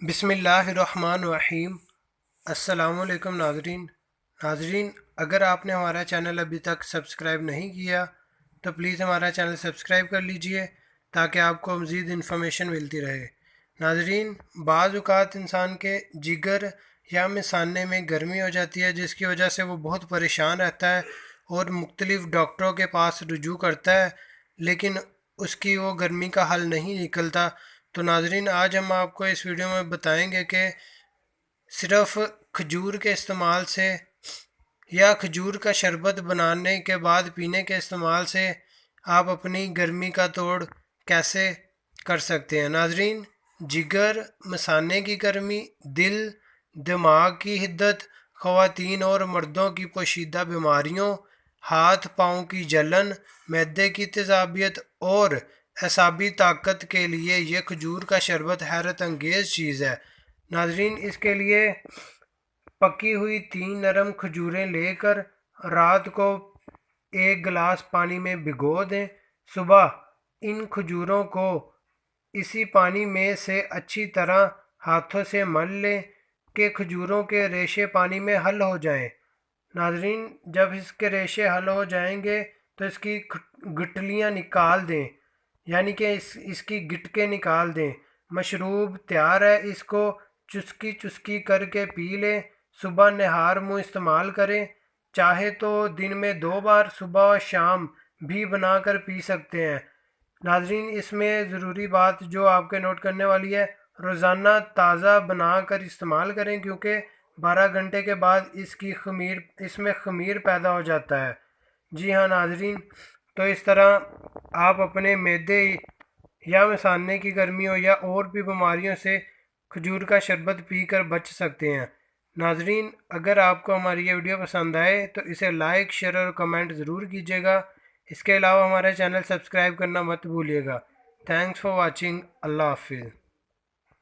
बिस्मिल्लाहिर्रहमानिर्रहीम। अस्सलाम वालेकुम नाजरीन, अगर आपने हमारा चैनल अभी तक सब्सक्राइब नहीं किया तो प्लीज़ हमारा चैनल सब्सक्राइब कर लीजिए ताकि आपको मज़ीद इन्फॉर्मेशन मिलती रहे। नाजरीन, बाज़ औक़ात इंसान के जिगर या मिसाने में गर्मी हो जाती है, जिसकी वजह से वो बहुत परेशान रहता है और मुख्तलिफ़ डॉक्टरों के पास रुजू करता है, लेकिन उसकी वो गर्मी का हल नहीं निकलता। तो नाजरीन, आज हम आपको इस वीडियो में बताएंगे कि सिर्फ खजूर के इस्तेमाल से या खजूर का शरबत बनाने के बाद पीने के इस्तेमाल से आप अपनी गर्मी का तोड़ कैसे कर सकते हैं। नाजरीन, जिगर, मसाने की गर्मी, दिल, दिमाग की हिद्दत, ख़वातीन और मर्दों की पोशीदा बीमारियों, हाथ पाँव की जलन, मैदे की तेज़ाबियत और एसाबी ताकत के लिए ये खजूर का शरबत हैरत अंगेज़ चीज़ है। नाजरीन, इसके लिए पकी हुई 3 नरम खजूरें लेकर रात को 1 गिलास पानी में भिगो दें। सुबह इन खजूरों को इसी पानी में से अच्छी तरह हाथों से मल लें कि खजूरों के रेशे पानी में हल हो जाएं। नाजरीन, जब इसके रेशे हल हो जाएंगे तो इसकी गिटलियाँ निकाल दें, यानी कि इसकी गिटके निकाल दें। मशरूब तैयार है, इसको चुस्की चुस्की करके पी लें। सुबह नहार मुँह इस्तेमाल करें। चाहे तो दिन में 2 बार सुबह और शाम भी बनाकर पी सकते हैं। नाजरीन, इसमें ज़रूरी बात जो आपके नोट करने वाली है, रोज़ाना ताज़ा बनाकर इस्तेमाल करें, क्योंकि 12 घंटे के बाद इसमें खमीर पैदा हो जाता है। जी हाँ नाजरीन, तो इस तरह आप अपने मैदे या मिसाने की गर्मी हो या और भी बीमारियों से खजूर का शरबत पीकर बच सकते हैं। नाजरीन, अगर आपको हमारी ये वीडियो पसंद आए तो इसे लाइक, शेयर और कमेंट ज़रूर कीजिएगा। इसके अलावा हमारा चैनल सब्सक्राइब करना मत भूलिएगा। Thanks for watching. अल्लाह हाफिज़।